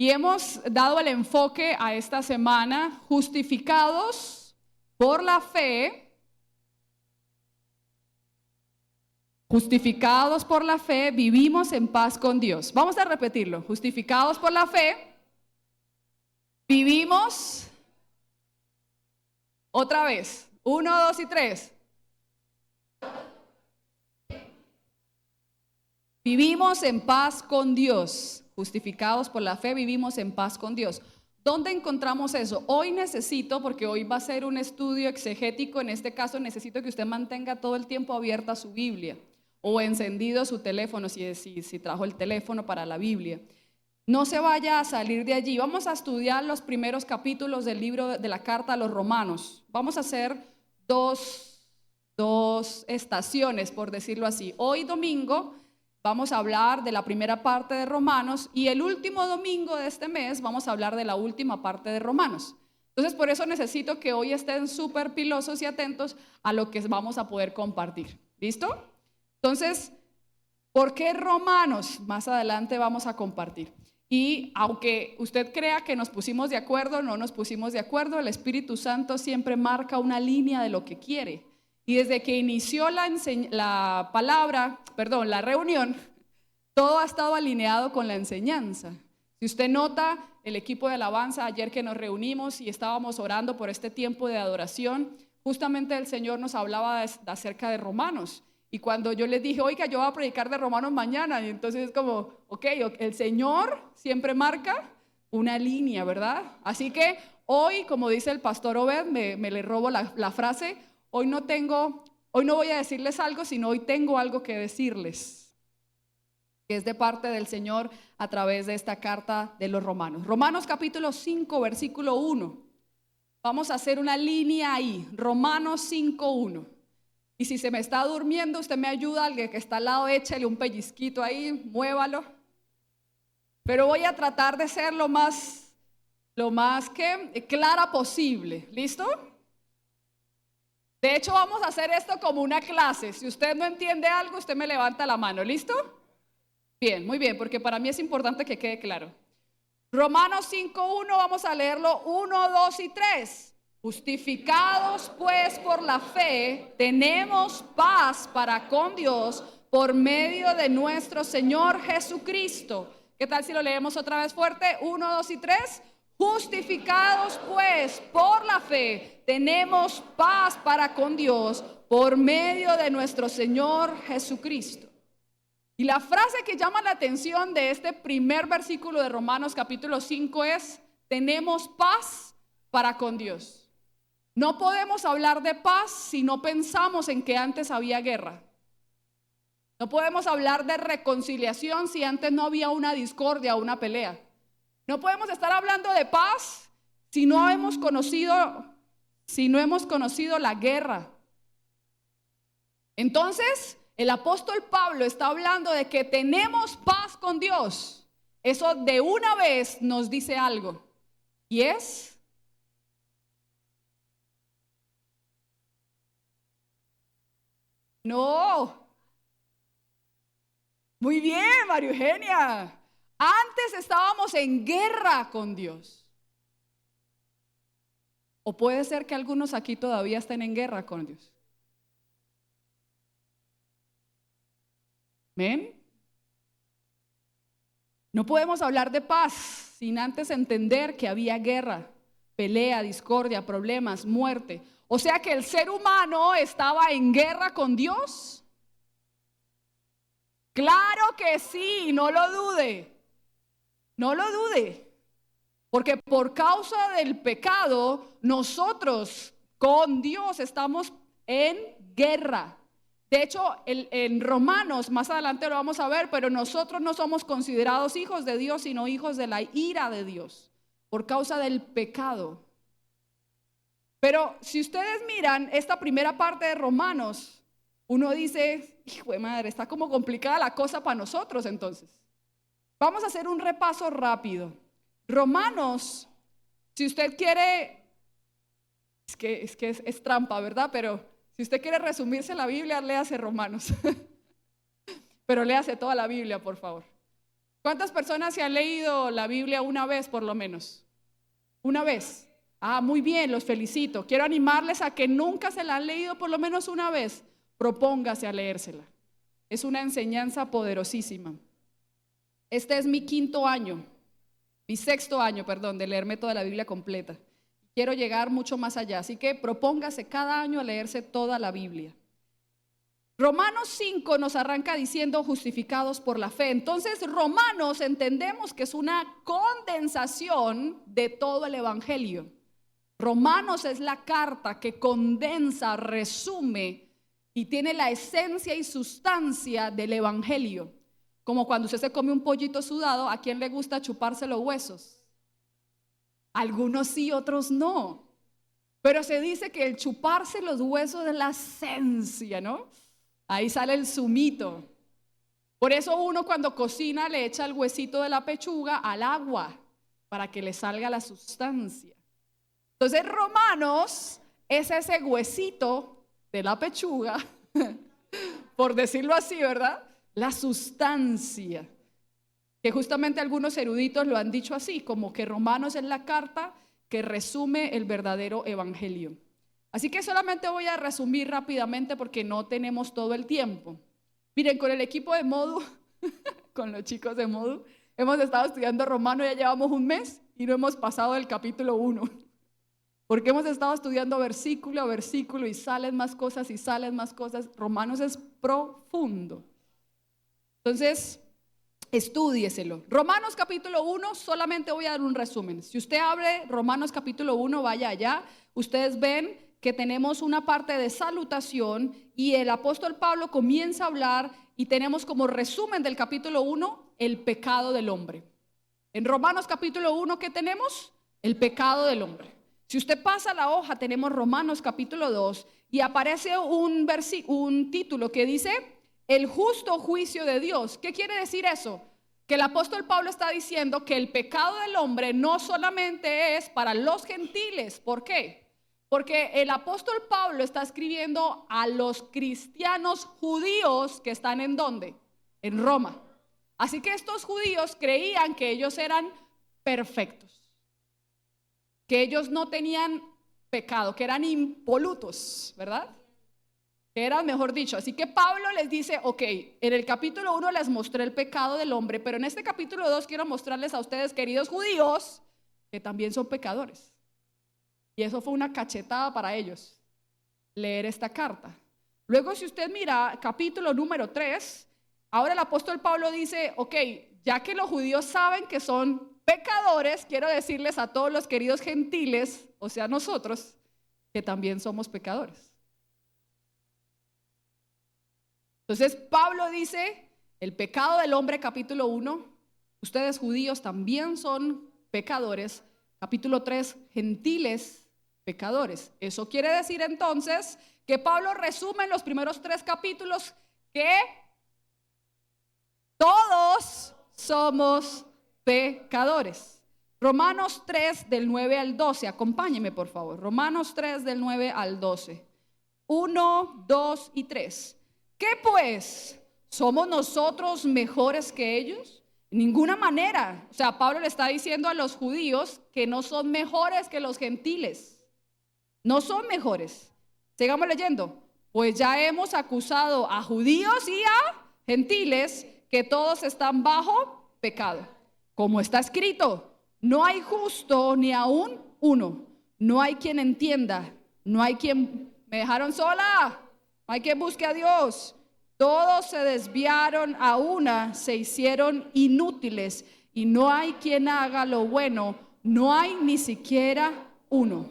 Y hemos dado el enfoque a esta semana, justificados por la fe. Justificados por la fe, vivimos en paz con Dios. Vamos a repetirlo. Justificados por la fe, vivimos. Otra vez. 1, 2 y 3. Vivimos en paz con Dios. Justificados por la fe, vivimos en paz con Dios. ¿Dónde encontramos eso? Hoy necesito, porque hoy va a ser un estudio exegético, en este caso necesito que usted mantenga todo el tiempo abierta su Biblia o encendido su teléfono, si trajo el teléfono para la Biblia. No se vaya a salir de allí. Vamos a estudiar los primeros capítulos del libro de la carta a los Romanos. Vamos a hacer dos estaciones, por decirlo así. Hoy domingo vamos a hablar de la primera parte de Romanos y el último domingo de este mes vamos a hablar de la última parte de Romanos. Entonces, por eso necesito que hoy estén súper pilosos y atentos a lo que vamos a poder compartir. ¿Listo? Entonces, ¿por qué Romanos? Más adelante vamos a compartir. Y aunque usted crea que nos pusimos de acuerdo, no nos pusimos de acuerdo, el Espíritu Santo siempre marca una línea de lo que quiere. Y desde que inició la reunión, todo ha estado alineado con la enseñanza. Si usted nota, el equipo de alabanza, ayer que nos reunimos y estábamos orando por este tiempo de adoración, justamente el Señor nos hablaba acerca de Romanos. Y cuando yo les dije, oiga, yo voy a predicar de Romanos mañana, y entonces es como, ok, el Señor siempre marca una línea, ¿verdad? Así que hoy, como dice el pastor Obed, me le robo la frase, hoy no voy a decirles algo, sino hoy tengo algo que decirles, que es de parte del Señor a través de esta carta de los Romanos. Romanos capítulo 5, versículo 1. Vamos a hacer una línea ahí, Romanos 5, 1. Y si se me está durmiendo, usted me ayuda, alguien que está al lado, échale un pellizquito ahí, muévalo. Pero voy a tratar de ser lo más clara posible. ¿Listo? De hecho, vamos a hacer esto como una clase. Si usted no entiende algo, usted me levanta la mano. ¿Listo? Bien, muy bien, porque para mí es importante que quede claro. Romanos 5:1, vamos a leerlo 1, 2 y 3. Justificados pues por la fe, tenemos paz para con Dios por medio de nuestro Señor Jesucristo. ¿Qué tal si lo leemos otra vez fuerte? 1, 2 y 3. Justificados pues por la fe, tenemos paz para con Dios por medio de nuestro Señor Jesucristo. Y la frase que llama la atención de este primer versículo de Romanos capítulo 5 es: tenemos paz para con Dios. No podemos hablar de paz si no pensamos en que antes había guerra. No podemos hablar de reconciliación si antes no había una discordia o una pelea. No podemos estar hablando de paz si no hemos conocido la guerra. Entonces, el apóstol Pablo está hablando de que tenemos paz con Dios. Eso de una vez nos dice algo. Y es: no. Muy bien, María Eugenia. Antes estábamos en guerra con Dios. O puede ser que algunos aquí todavía estén en guerra con Dios. ¿Ven? No podemos hablar de paz sin antes entender que había guerra, pelea, discordia, problemas, muerte. O sea que el ser humano estaba en guerra con Dios. Claro que sí, no lo dude. No lo dude. Porque por causa del pecado, nosotros con Dios estamos en guerra. De hecho, en Romanos, más adelante lo vamos a ver, pero nosotros no somos considerados hijos de Dios, sino hijos de la ira de Dios, por causa del pecado. Pero si ustedes miran esta primera parte de Romanos, uno dice, hijo de madre, está como complicada la cosa para nosotros entonces. Vamos a hacer un repaso rápido. Romanos, si usted quiere, es trampa, ¿verdad? Pero si usted quiere resumirse la Biblia, léase Romanos. Pero léase toda la Biblia, por favor. ¿Cuántas personas se han leído la Biblia una vez por lo menos? ¿Una vez? Ah, muy bien, los felicito. Quiero animarles a que nunca se la han leído por lo menos una vez. Propóngase a leérsela. Es una enseñanza poderosísima. Este es mi sexto año, de leerme toda la Biblia completa. Quiero llegar mucho más allá, así que propóngase cada año a leerse toda la Biblia. Romanos 5 nos arranca diciendo justificados por la fe. Entonces, Romanos entendemos que es una condensación de todo el Evangelio. Romanos es la carta que condensa, resume y tiene la esencia y sustancia del Evangelio. Como cuando usted se come un pollito sudado, ¿a quién le gusta chuparse los huesos? Algunos sí, otros no. Pero se dice que el chuparse los huesos es la esencia, ¿no? Ahí sale el zumito. Por eso uno cuando cocina le echa el huesito de la pechuga al agua para que le salga la sustancia. Entonces Romanos es ese huesito de la pechuga, por decirlo así, ¿verdad? La sustancia. Que justamente algunos eruditos lo han dicho así, como que Romanos es la carta que resume el verdadero evangelio. Así que solamente voy a resumir rápidamente porque no tenemos todo el tiempo. Miren, con el equipo de Modu, con los chicos de Modu, hemos estado estudiando Romanos, ya llevamos un mes y no hemos pasado del capítulo 1. Porque hemos estado estudiando versículo a versículo y salen más cosas y salen más cosas. Romanos es profundo. Entonces, estúdieselo. Romanos capítulo 1, solamente voy a dar un resumen. Si usted abre Romanos capítulo 1, vaya allá. Ustedes ven que tenemos una parte de salutación y el apóstol Pablo comienza a hablar y tenemos como resumen del capítulo 1 el pecado del hombre. En Romanos capítulo 1, ¿qué tenemos? El pecado del hombre. Si usted pasa la hoja, tenemos Romanos capítulo 2 y aparece un título que dice el justo juicio de Dios. ¿Qué quiere decir eso? Que el apóstol Pablo está diciendo que el pecado del hombre no solamente es para los gentiles. ¿Por qué? Porque el apóstol Pablo está escribiendo a los cristianos judíos que están ¿en dónde? En Roma. Así que estos judíos creían que ellos eran perfectos, que ellos no tenían pecado, que eran impolutos, ¿verdad? Que eran, mejor dicho. Así que Pablo les dice, ok, en el capítulo 1 les mostré el pecado del hombre, pero en este capítulo 2 quiero mostrarles a ustedes, queridos judíos, que también son pecadores. Y eso fue una cachetada para ellos, leer esta carta. Luego, si usted mira capítulo número 3, ahora el apóstol Pablo dice, ok, ya que los judíos saben que son pecadores, quiero decirles a todos los queridos gentiles, o sea nosotros, que también somos pecadores. Entonces Pablo dice, el pecado del hombre, capítulo 1, ustedes judíos también son pecadores. Capítulo 3, gentiles pecadores. Eso quiere decir entonces que Pablo resume en los primeros 3 capítulos que todos somos pecadores. Romanos 3 del 9 al 12, acompáñeme por favor. Romanos 3 del 9 al 12. 1, 2 y 3. ¿Qué pues? ¿Somos nosotros mejores que ellos? En ninguna manera. O sea, Pablo le está diciendo a los judíos que no son mejores que los gentiles. No son mejores. Sigamos leyendo. Pues ya hemos acusado a judíos y a gentiles que todos están bajo pecado. Como está escrito, no hay justo ni aún uno. No hay quien entienda. No hay quien... ¿Me dejaron sola? No hay quien busque a Dios. Todos se desviaron a una, se hicieron inútiles y no hay quien haga lo bueno. No hay ni siquiera uno.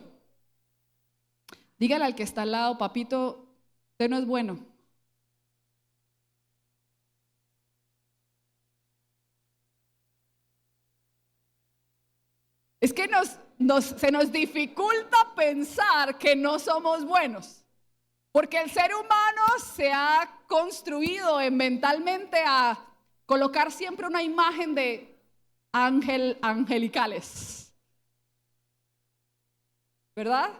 Dígale al que está al lado, papito, usted no es bueno. Es que se nos dificulta pensar que no somos buenos, porque el ser humano se ha construido mentalmente a colocar siempre una imagen de angelicales, ¿verdad?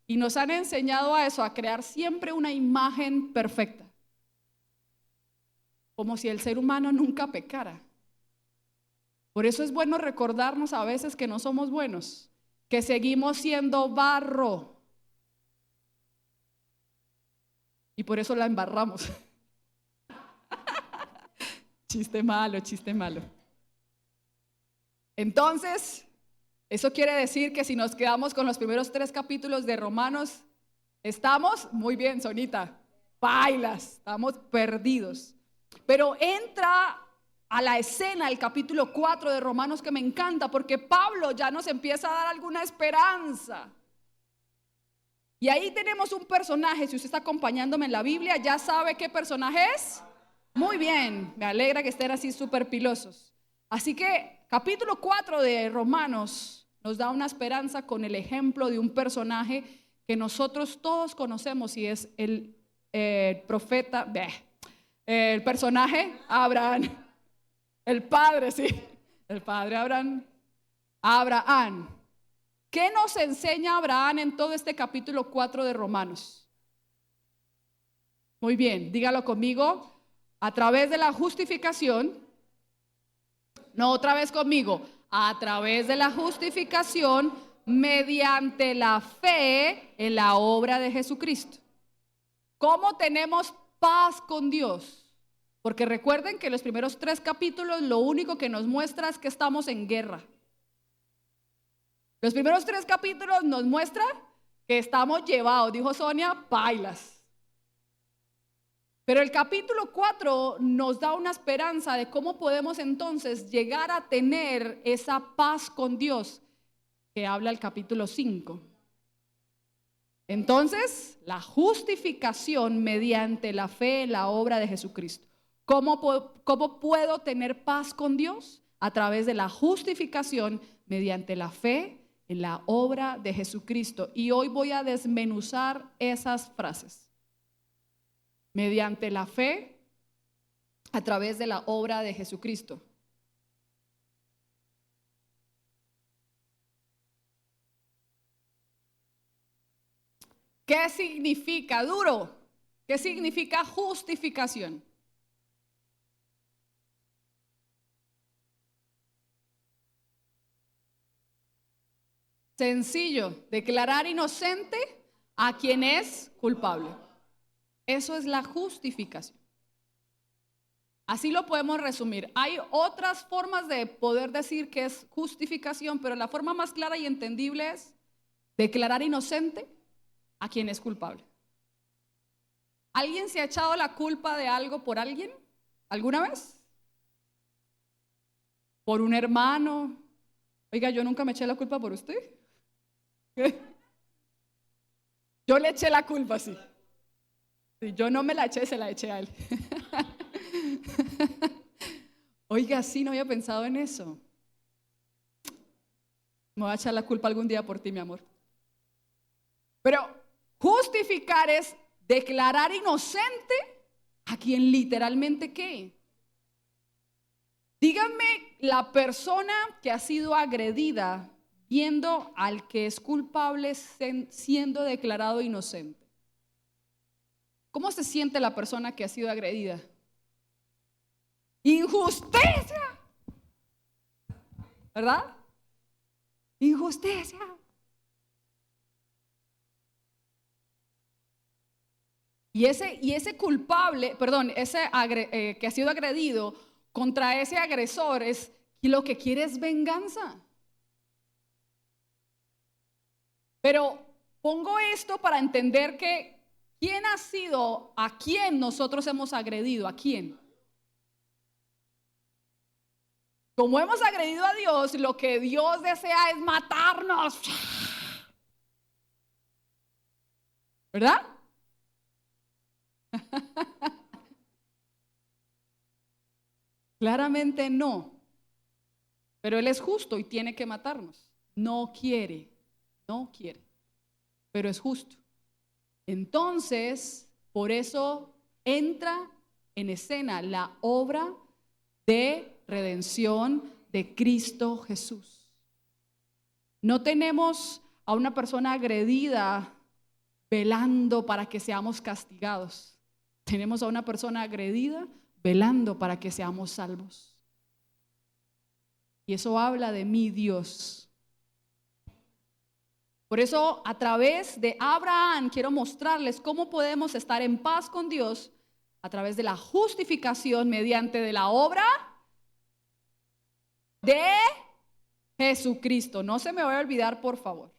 Y nos han enseñado a eso, a crear siempre una imagen perfecta, como si el ser humano nunca pecara. Por eso es bueno recordarnos a veces que no somos buenos, que seguimos siendo barro. Y por eso la embarramos. Chiste malo, chiste malo. Entonces, eso quiere decir que si nos quedamos con los primeros 3 capítulos de Romanos, estamos muy bien, Sonita, bailas, estamos perdidos. Pero entra a la escena el capítulo 4 de Romanos, que me encanta porque Pablo ya nos empieza a dar alguna esperanza. Y ahí tenemos un personaje, si usted está acompañándome en la Biblia, ya sabe qué personaje es. Muy bien, me alegra que estén así súper pilosos. Así que capítulo 4 de Romanos nos da una esperanza con el ejemplo de un personaje que nosotros todos conocemos, y es el profeta, el personaje Abraham, el padre, sí, el padre Abraham. Abraham. ¿Qué nos enseña Abraham en todo este capítulo 4 de Romanos? Muy bien, dígalo conmigo. A través de la justificación, no, otra vez conmigo, a través de la justificación mediante la fe en la obra de Jesucristo. ¿Cómo tenemos paz con Dios? Porque recuerden que los primeros 3 capítulos lo único que nos muestra es que estamos en guerra. Los primeros 3 capítulos nos muestran que estamos llevados, dijo Sonia, pailas. Pero el capítulo 4 nos da una esperanza de cómo podemos entonces llegar a tener esa paz con Dios que habla el capítulo 5. Entonces, la justificación mediante la fe en la obra de Jesucristo. ¿Cómo puedo tener paz con Dios? A través de la justificación mediante la fe en la obra de Jesucristo. Y hoy voy a desmenuzar esas frases. Mediante la fe, a través de la obra de Jesucristo. ¿Qué significa duro? ¿Qué significa justificación? Sencillo, declarar inocente a quien es culpable. Eso es la justificación. Así lo podemos resumir. Hay otras formas de poder decir que es justificación, pero la forma más clara y entendible es declarar inocente a quien es culpable. ¿Alguien se ha echado la culpa de algo por alguien? ¿Alguna vez? ¿Por un hermano? Oiga, yo nunca me eché la culpa por usted. Yo le eché la culpa, sí. Si yo no me la eché, se la eché a él. Oiga, sí, no había pensado en eso. Me voy a echar la culpa algún día por ti, mi amor. Pero justificar es declarar inocente a quien literalmente ¿qué? Díganme la persona que ha sido agredida viendo al que es culpable siendo declarado inocente. ¿Cómo se siente la persona que ha sido agredida? Injusticia, ¿verdad? Injusticia. Y ese culpable, perdón, que ha sido agredido contra ese agresor y lo que quiere es venganza. Pero pongo esto para entender que ¿quién ha sido a quién nosotros hemos agredido? ¿A quién? Como hemos agredido a Dios, lo que Dios desea es matarnos. ¿Verdad? Claramente no. Pero Él es justo y tiene que matarnos. No quiere, pero es justo. Entonces, por eso entra en escena la obra de redención de Cristo Jesús. No tenemos a una persona agredida velando para que seamos castigados. Tenemos a una persona agredida velando para que seamos salvos. Y eso habla de mi Dios. Por eso, a través de Abraham, quiero mostrarles cómo podemos estar en paz con Dios a través de la justificación mediante de la obra de Jesucristo. No se me vaya a olvidar, por favor.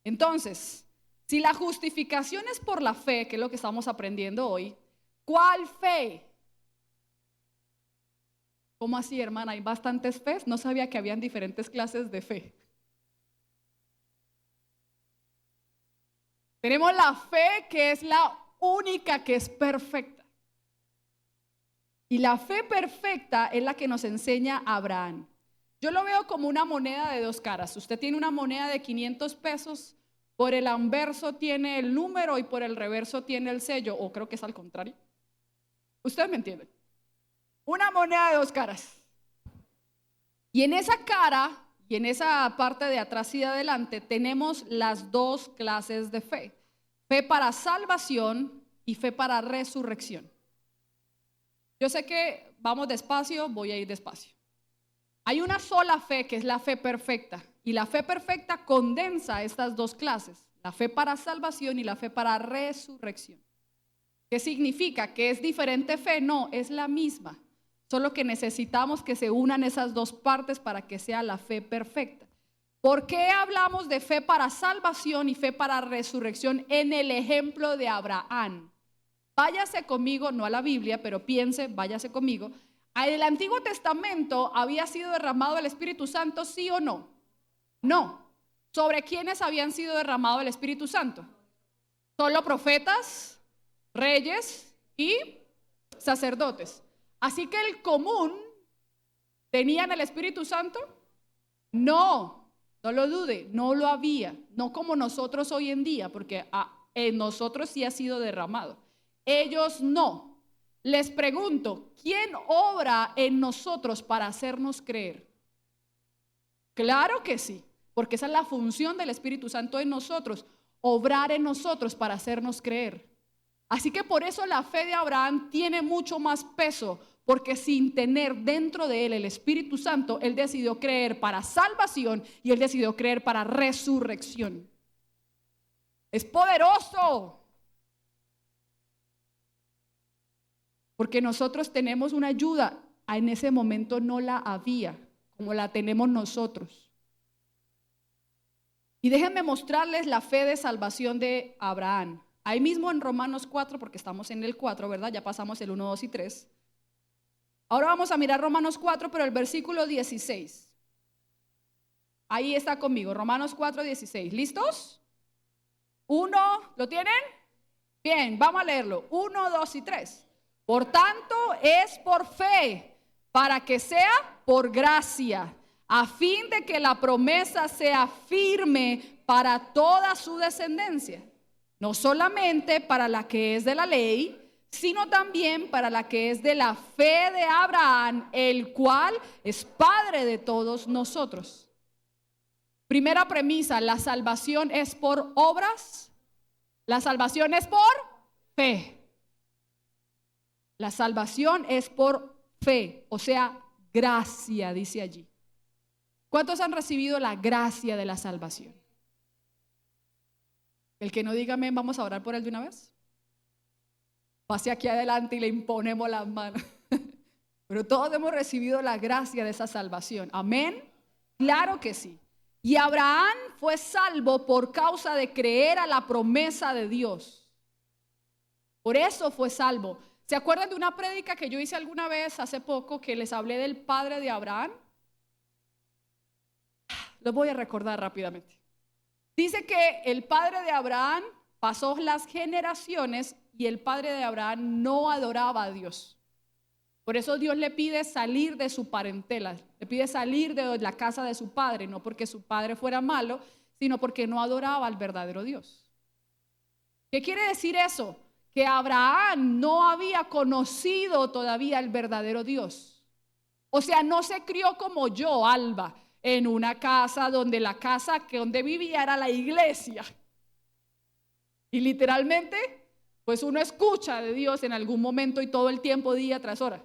Entonces, si la justificación es por la fe, que es lo que estamos aprendiendo hoy, ¿cuál fe? ¿Cómo así, hermana? ¿Hay bastantes fes? No sabía que habían diferentes clases de fe. Tenemos la fe que es la única que es perfecta. Y la fe perfecta es la que nos enseña Abraham. Yo lo veo como una moneda de dos caras. Usted tiene una moneda de 500 pesos, por el anverso tiene el número y por el reverso tiene el sello, o creo que es al contrario. ¿Ustedes me entienden? Una moneda de dos caras. Y en esa cara y en esa parte de atrás y de adelante tenemos las dos clases de fe. Fe para salvación y fe para resurrección. Yo sé que vamos despacio, voy a ir despacio. Hay una sola fe que es la fe perfecta. Y la fe perfecta condensa estas dos clases. La fe para salvación y la fe para resurrección. ¿Qué significa? ¿Que es diferente fe? No, es la misma. Solo que necesitamos que se unan esas dos partes para que sea la fe perfecta. ¿Por qué hablamos de fe para salvación y fe para resurrección en el ejemplo de Abraham? Váyase conmigo, no a la Biblia, pero piense, váyase conmigo. ¿En el Antiguo Testamento había sido derramado el Espíritu Santo, sí o no? No. ¿Sobre quiénes habían sido derramado el Espíritu Santo? Solo profetas, reyes y sacerdotes. Así que el común, ¿tenían el Espíritu Santo? No, no lo dude, no lo había. No como nosotros hoy en día, porque en nosotros sí ha sido derramado. Ellos no. Les pregunto, ¿quién obra en nosotros para hacernos creer? Claro que sí, porque esa es la función del Espíritu Santo en nosotros, obrar en nosotros para hacernos creer. Así que por eso la fe de Abraham tiene mucho más peso, porque sin tener dentro de él el Espíritu Santo, él decidió creer para salvación y él decidió creer para resurrección. Es poderoso. Porque nosotros tenemos una ayuda, en ese momento no la había, como la tenemos nosotros. Y déjenme mostrarles la fe de salvación de Abraham. Ahí mismo en Romanos 4, porque estamos en el 4, ¿verdad? Ya pasamos el 1, 2 y 3. Ahora vamos a mirar Romanos 4, pero el versículo 16. Ahí está conmigo, Romanos 4, 16. ¿Listos? 1, ¿lo tienen? Bien, vamos a leerlo. 1, 2 y 3. Por tanto, es por fe, para que sea por gracia, a fin de que la promesa sea firme para toda su descendencia, no solamente para la que es de la ley, sino también para la que es de la fe de Abraham, el cual es padre de todos nosotros. Primera premisa, la salvación es por obras, la salvación es por fe. La salvación es por fe, o sea, gracia, dice allí. ¿Cuántos han recibido la gracia de la salvación? El que no diga amén, vamos a orar por él de una vez. Pase aquí adelante y le imponemos las manos. Pero todos hemos recibido la gracia de esa salvación. ¿Amén? Claro que sí. Y Abraham fue salvo por causa de creer a la promesa de Dios. Por eso fue salvo. ¿Se acuerdan de una prédica que yo hice alguna vez hace poco que les hablé del padre de Abraham? Lo voy a recordar rápidamente. Dice que el padre de Abraham pasó las generaciones y el padre de Abraham no adoraba a Dios. Por eso Dios le pide salir de su parentela, le pide salir de la casa de su padre, no porque su padre fuera malo, sino porque no adoraba al verdadero Dios. ¿Qué quiere decir eso? Que Abraham no había conocido todavía el verdadero Dios. O sea, no se crió como yo, Alba, en una casa donde la casa donde vivía era la iglesia. Y literalmente, pues uno escucha de Dios en algún momento y todo el tiempo, día tras hora.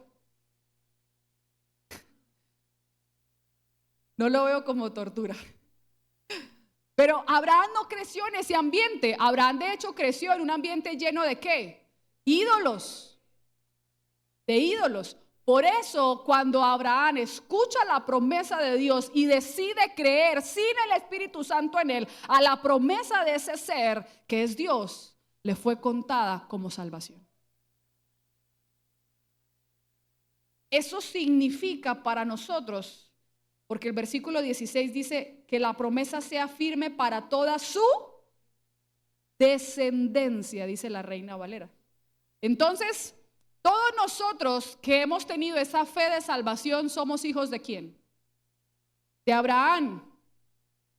No lo veo como tortura. Pero Abraham no creció en ese ambiente. Abraham de hecho creció en un ambiente lleno de ¿qué? Ídolos. De ídolos. Por eso cuando Abraham escucha la promesa de Dios y decide creer sin el Espíritu Santo en él a la promesa de ese ser que es Dios, le fue contada como salvación. Eso significa para nosotros, porque el versículo 16 dice que la promesa sea firme para toda su descendencia, dice la Reina Valera. Entonces, todos nosotros que hemos tenido esa fe de salvación somos hijos ¿de quién? De Abraham.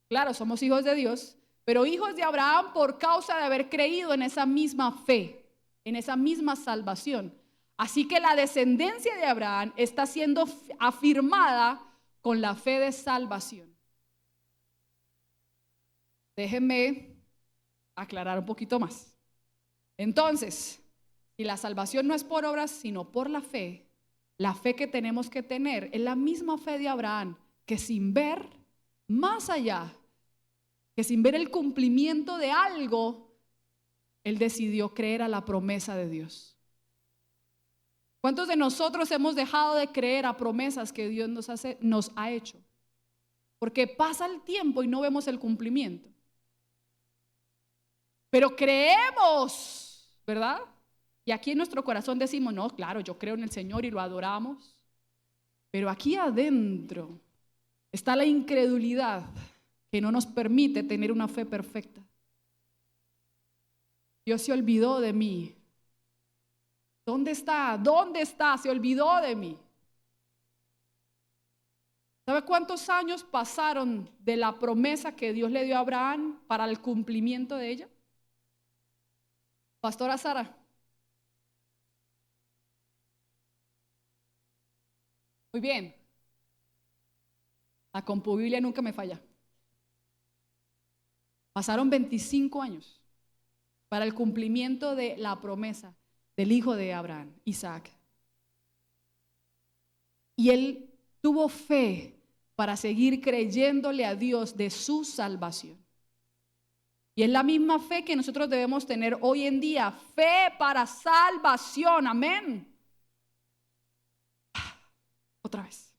Claro, somos hijos de Dios, pero hijos de Abraham por causa de haber creído en esa misma fe, en esa misma salvación. Así que la descendencia de Abraham está siendo afirmada con la fe de salvación. Déjenme aclarar un poquito más. Entonces, si la salvación no es por obras, sino por la fe que tenemos que tener es la misma fe de Abraham, que sin ver más allá, que sin ver el cumplimiento de algo, él decidió creer a la promesa de Dios. ¿Cuántos de nosotros hemos dejado de creer a promesas que Dios nos ha hecho? Porque pasa el tiempo y no vemos el cumplimiento. Pero creemos, ¿verdad? Y aquí en nuestro corazón decimos, no, claro, yo creo en el Señor y lo adoramos. Pero aquí adentro está la incredulidad que no nos permite tener una fe perfecta. Dios se olvidó de mí. ¿Dónde está? ¿Dónde está? Se olvidó de mí. ¿Sabe cuántos años pasaron de la promesa que Dios le dio a Abraham para el cumplimiento de ella? Pastora Sara. Muy bien. La compubiblia nunca me falla. Pasaron 25 años para el cumplimiento de la promesa del hijo de Abraham, Isaac. Y él tuvo fe para seguir creyéndole a Dios de su salvación. Y es la misma fe que nosotros debemos tener hoy en día, fe para salvación, amén. Otra vez.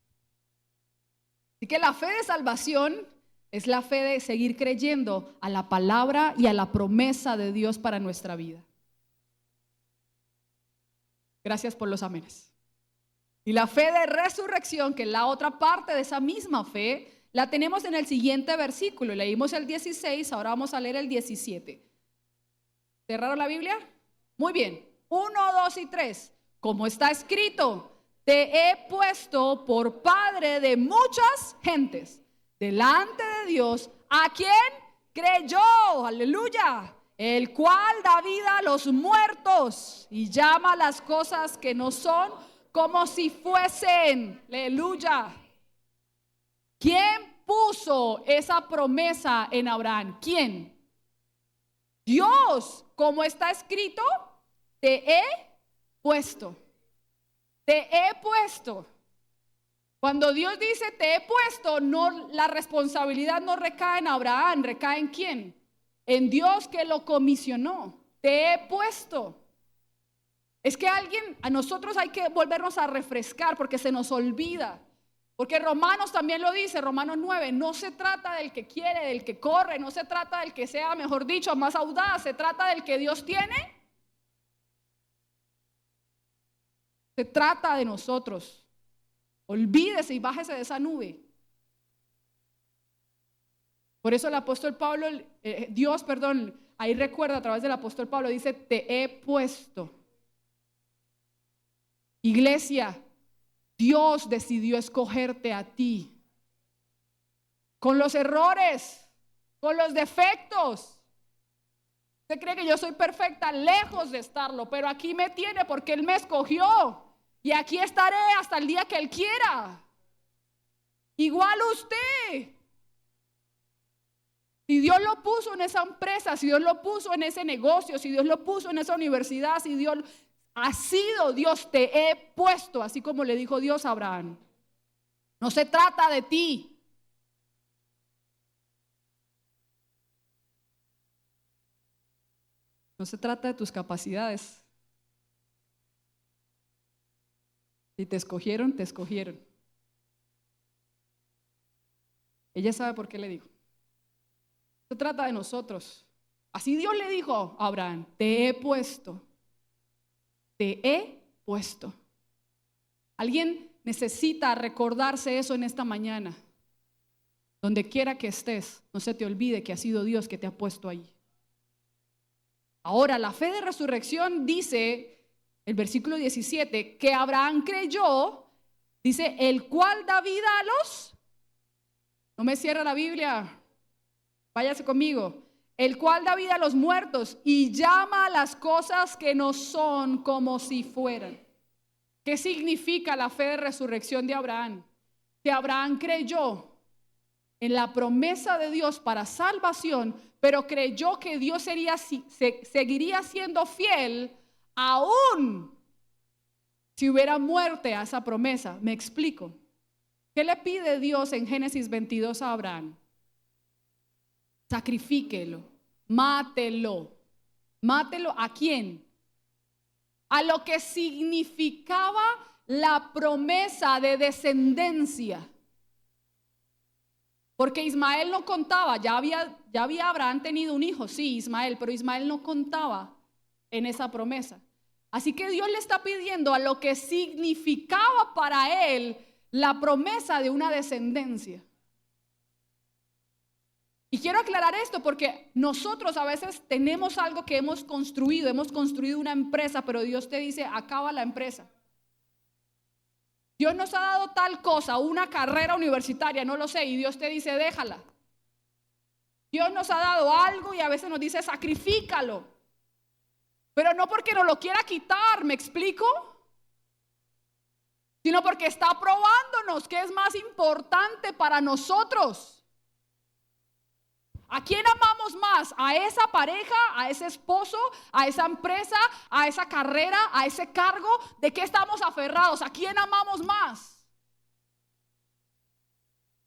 Así que la fe de salvación es la fe de seguir creyendo a la palabra y a la promesa de Dios para nuestra vida. Gracias por los amenes. Y la fe de resurrección, que es la otra parte de esa misma fe, la tenemos en el siguiente versículo. Leímos el 16, ahora vamos a leer el 17. ¿Cerraron la Biblia? Muy bien. 1, 2 y 3. Como está escrito, te he puesto por padre de muchas gentes delante de Dios, a quien creyó, aleluya, el cual da vida a los muertos y llama las cosas que no son como si fuesen, aleluya. ¿Quién puso esa promesa en Abraham? ¿Quién? Dios, como está escrito, te he puesto. Te he puesto. Cuando Dios dice te he puesto, no, la responsabilidad no recae en Abraham, recae en ¿quién? En Dios que lo comisionó. Te he puesto. Es que a nosotros hay que volvernos a refrescar porque se nos olvida. Porque Romanos también lo dice, Romanos 9, no se trata del que quiere, del que corre, no se trata del que sea, mejor dicho, más audaz, se trata del que Dios tiene. Se trata de nosotros. Olvídese y bájese de esa nube. Por eso el apóstol Pablo, ahí recuerda a través del apóstol Pablo, dice, te he puesto. Iglesia, Dios decidió escogerte a ti. Con los errores, con los defectos. ¿Usted cree que yo soy perfecta? Lejos de estarlo, pero aquí me tiene porque Él me escogió. Y aquí estaré hasta el día que Él quiera. Igual usted. Si Dios lo puso en esa empresa, si Dios lo puso en ese negocio, si Dios lo puso en esa universidad, si Dios ha sido, Dios te he puesto, así como le dijo Dios a Abraham. No se trata de ti. No se trata de tus capacidades. Si te escogieron, te escogieron. Ella sabe por qué le dijo. Se trata de nosotros. Así Dios le dijo a Abraham: te he puesto. Te he puesto. Alguien necesita recordarse eso en esta mañana. Donde quiera que estés, no se te olvide que ha sido Dios que te ha puesto ahí. Ahora, la fe de resurrección dice, el versículo 17, que Abraham creyó, dice, el cual da vida a los... No me cierra la Biblia, váyase conmigo. El cual da vida a los muertos y llama a las cosas que no son como si fueran. ¿Qué significa la fe de resurrección de Abraham? Que Abraham creyó en la promesa de Dios para salvación, pero creyó que Dios seguiría siendo fiel aún si hubiera muerte a esa promesa. Me explico. ¿Qué le pide Dios en Génesis 22 a Abraham? Sacrifíquelo, mátelo. ¿Mátelo a quién? A lo que significaba la promesa de descendencia. Porque Ismael no contaba, ya había Abraham tenido un hijo, sí, Ismael, pero Ismael no contaba en esa promesa. Así que Dios le está pidiendo a lo que significaba para él la promesa de una descendencia. Y quiero aclarar esto porque nosotros a veces tenemos algo que hemos construido una empresa, pero Dios te dice, acaba la empresa. Dios nos ha dado tal cosa, una carrera universitaria, no lo sé, y Dios te dice, déjala. Dios nos ha dado algo y a veces nos dice, sacrifícalo. Pero no porque nos lo quiera quitar, ¿me explico? Sino porque está probándonos qué es más importante para nosotros. ¿A quién amamos más? ¿A esa pareja, a ese esposo, a esa empresa, a esa carrera, a ese cargo? ¿De qué estamos aferrados? ¿A quién amamos más?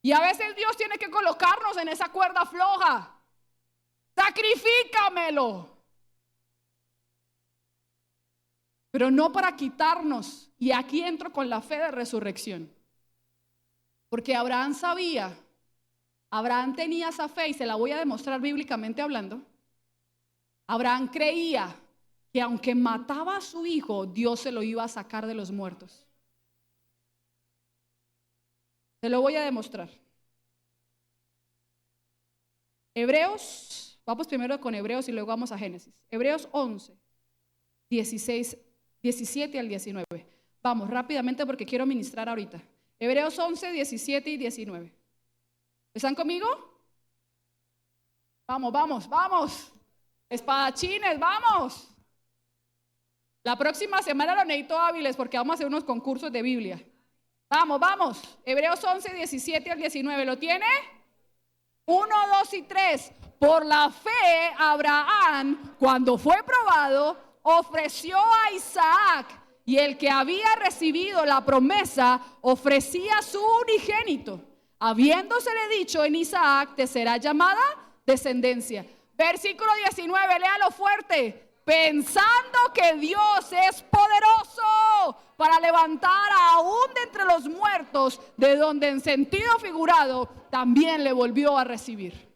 Y a veces Dios tiene que colocarnos en esa cuerda floja. Sacrifícamelo. Pero no para quitarnos. Y aquí entro con la fe de resurrección. Porque Abraham sabía. Abraham tenía esa fe y se la voy a demostrar bíblicamente hablando. Abraham creía que aunque mataba a su hijo, Dios se lo iba a sacar de los muertos. Se lo voy a demostrar. Hebreos, vamos primero con Hebreos y luego vamos a Génesis. Hebreos 11, 17 al 19. Vamos rápidamente porque quiero ministrar ahorita. Hebreos 11, 17 y 19. ¿Están conmigo? Vamos, vamos, vamos. Espadachines, vamos. La próxima semana lo necesito hábiles porque vamos a hacer unos concursos de Biblia. Vamos, vamos. Hebreos 11, 17 al 19. ¿Lo tiene? 1, 2 y 3. Por la fe, Abraham, cuando fue probado, ofreció a Isaac. Y el que había recibido la promesa, ofrecía su unigénito. Habiéndosele dicho en Isaac, te será llamada descendencia. Versículo 19, léalo fuerte. Pensando que Dios es poderoso para levantar aún de entre los muertos, de donde en sentido figurado también le volvió a recibir.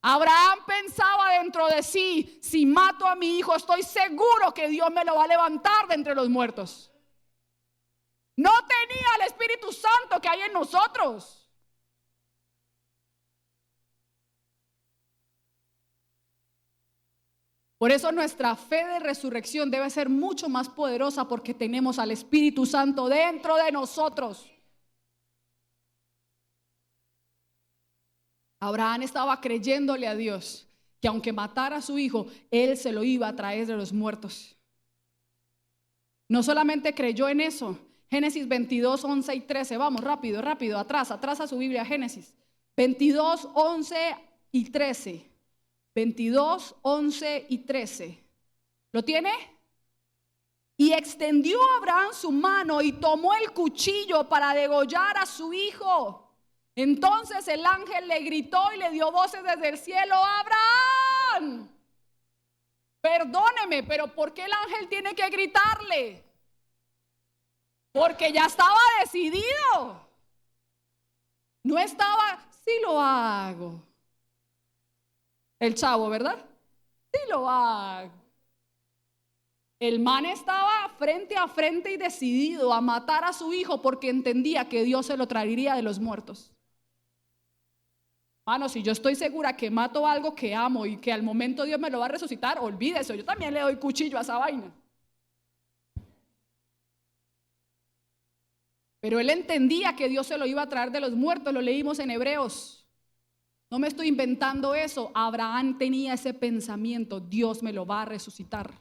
Abraham pensaba dentro de sí, si mato a mi hijo, estoy seguro que Dios me lo va a levantar de entre los muertos. No tenía el Espíritu Santo que hay en nosotros. Por eso nuestra fe de resurrección debe ser mucho más poderosa porque tenemos al Espíritu Santo dentro de nosotros. Abraham estaba creyéndole a Dios que aunque matara a su hijo, él se lo iba a traer de los muertos. No solamente creyó en eso. Génesis 22, 11 y 13. Vamos, rápido, rápido, atrás a su Biblia, Génesis 22, 11 y 13. 22, 11 y 13. ¿Lo tiene? Y extendió Abraham su mano y tomó el cuchillo para degollar a su hijo. Entonces el ángel le gritó y le dio voces desde el cielo: ¡Abraham! Perdóneme, pero ¿por qué el ángel tiene que gritarle? Porque ya estaba decidido. No estaba, sí lo hago. El chavo, ¿verdad? Sí lo hago. El man estaba frente a frente y decidido a matar a su hijo porque entendía que Dios se lo traería de los muertos. Mano, si yo estoy segura que mato algo que amo y que al momento Dios me lo va a resucitar, olvídese, yo también le doy cuchillo a esa vaina. Pero él entendía que Dios se lo iba a traer de los muertos, lo leímos en Hebreos. No me estoy inventando eso. Abraham tenía ese pensamiento, Dios me lo va a resucitar.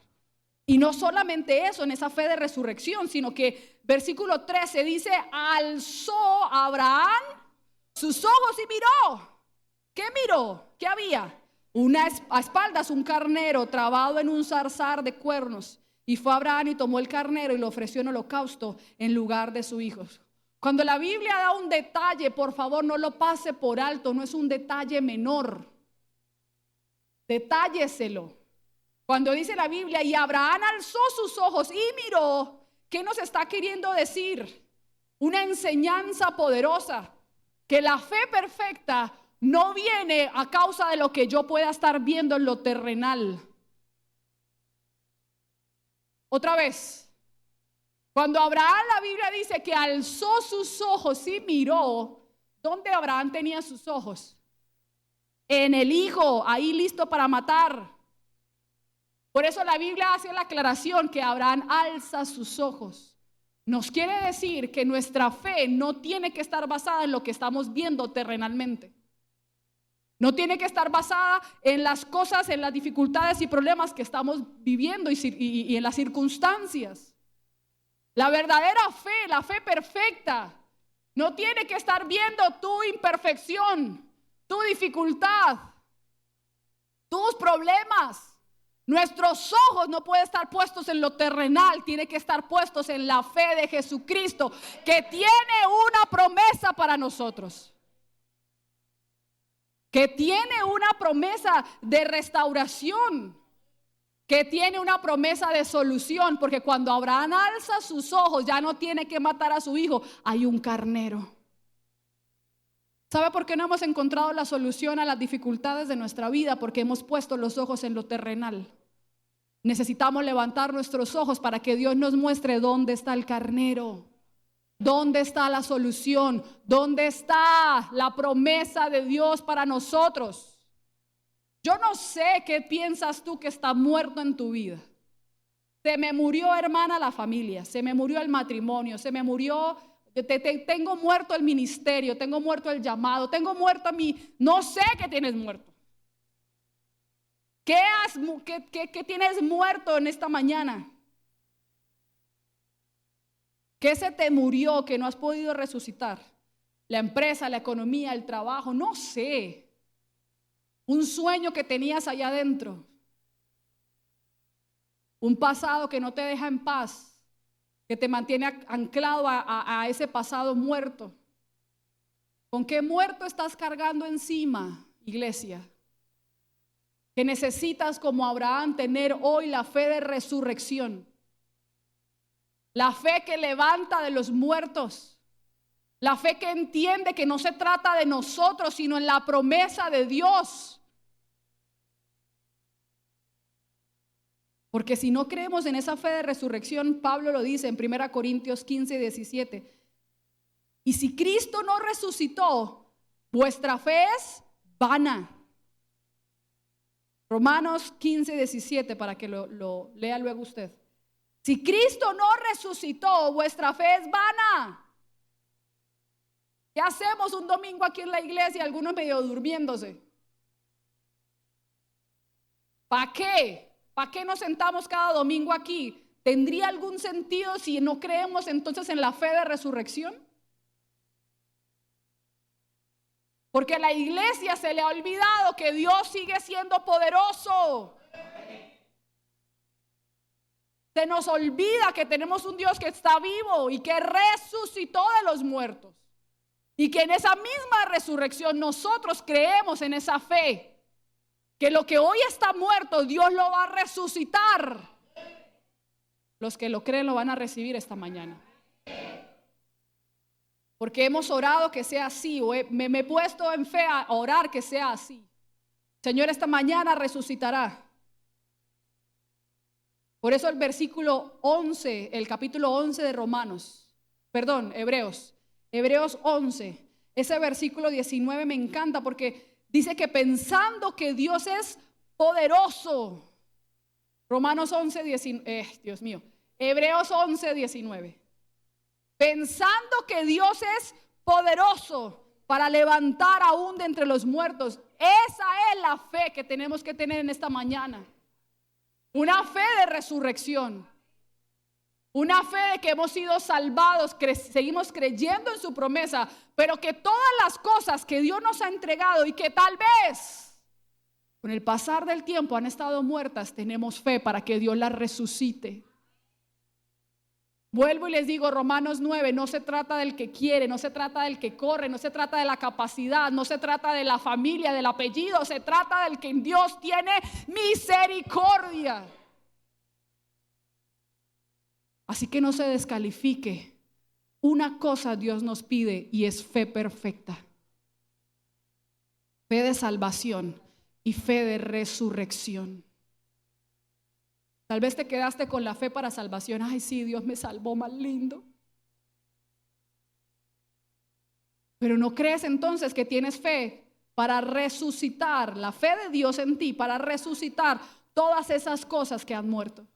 Y no solamente eso, en esa fe de resurrección, sino que versículo 13 dice, alzó Abraham sus ojos y miró. ¿Qué miró? ¿Qué había? A espaldas un carnero trabado en un zarzal de cuernos. Y fue Abraham y tomó el carnero y lo ofreció en holocausto en lugar de su hijo. Cuando la Biblia da un detalle, por favor no lo pase por alto, no es un detalle menor. Detálleselo. Cuando dice la Biblia, y Abraham alzó sus ojos y miró, ¿qué nos está queriendo decir? Una enseñanza poderosa, que la fe perfecta no viene a causa de lo que yo pueda estar viendo en lo terrenal. Otra vez, cuando Abraham, la Biblia dice que alzó sus ojos y miró, ¿dónde Abraham tenía sus ojos? En el hijo, ahí listo para matar. Por eso la Biblia hace la aclaración que Abraham alza sus ojos. Nos quiere decir que nuestra fe no tiene que estar basada en lo que estamos viendo terrenalmente. No tiene que estar basada en las cosas, en las dificultades y problemas que estamos viviendo y en las circunstancias. La verdadera fe, la fe perfecta, no tiene que estar viendo tu imperfección, tu dificultad, tus problemas. Nuestros ojos no pueden estar puestos en lo terrenal, tienen que estar puestos en la fe de Jesucristo, que tiene una promesa para nosotros. Que tiene una promesa de restauración, que tiene una promesa de solución, porque cuando Abraham alza sus ojos ya no tiene que matar a su hijo, hay un carnero. ¿Sabe por qué no hemos encontrado la solución a las dificultades de nuestra vida? Porque hemos puesto los ojos en lo terrenal. Necesitamos levantar nuestros ojos para que Dios nos muestre dónde está el carnero. ¿Dónde está la solución? ¿Dónde está la promesa de Dios para nosotros? Yo no sé qué piensas tú que está muerto en tu vida. Se me murió, hermana, la familia, se me murió el matrimonio, se me murió, tengo muerto el ministerio, tengo muerto el llamado, tengo muerto no sé qué tienes muerto. ¿Qué tienes muerto en esta mañana? ¿Qué se te murió que no has podido resucitar? La empresa, la economía, el trabajo, no sé. Un sueño que tenías allá adentro. Un pasado que no te deja en paz, que te mantiene anclado a ese pasado muerto. ¿Con qué muerto estás cargando encima, iglesia? Que necesitas, como Abraham, tener hoy la fe de resurrección. La fe que levanta de los muertos. La fe que entiende que no se trata de nosotros, sino en la promesa de Dios. Porque si no creemos en esa fe de resurrección, Pablo lo dice en 1 Corintios 15, 17. Y si Cristo no resucitó, vuestra fe es vana. Romanos 15, 17, para que lo lea luego usted. Si Cristo no resucitó, vuestra fe es vana. ¿Qué hacemos un domingo aquí en la iglesia? Algunos medio durmiéndose. ¿Para qué? ¿Para qué nos sentamos cada domingo aquí? ¿Tendría algún sentido si no creemos entonces en la fe de resurrección? Porque a la iglesia se le ha olvidado que Dios sigue siendo poderoso. Se nos olvida que tenemos un Dios que está vivo y que resucitó de los muertos. Y que en esa misma resurrección nosotros creemos en esa fe. que lo que hoy está muerto, Dios lo va a resucitar. Los que lo creen lo van a recibir esta mañana. Porque hemos orado que sea así, o me he puesto en fe a orar que sea así. Señor, esta mañana resucitará. Por eso el versículo 11, el capítulo 11 de Hebreos 11, ese versículo 19 me encanta porque dice que pensando que Dios es poderoso. Romanos 11, 19, Dios mío, Hebreos 11, 19. Pensando que Dios es poderoso para levantar aún de entre los muertos. Esa es la fe que tenemos que tener en esta mañana. Una fe de resurrección. Una fe de que hemos sido salvados, seguimos creyendo en su promesa, pero que todas las cosas que Dios nos ha entregado y que tal vez con el pasar del tiempo han estado muertas, tenemos fe para que Dios las resucite. Vuelvo y les digo, Romanos 9, no se trata del que quiere, no se trata del que corre, no se trata de la capacidad, no se trata de la familia, del apellido, se trata del que en Dios tiene misericordia. Así que no se descalifique. Una cosa Dios nos pide y es fe perfecta. Fe de salvación y fe de resurrección. Tal vez te quedaste con la fe para salvación. Ay, sí, Dios me salvó, más lindo. Pero no crees entonces que tienes fe para resucitar, la fe de Dios en ti, para resucitar todas esas cosas que han muerto.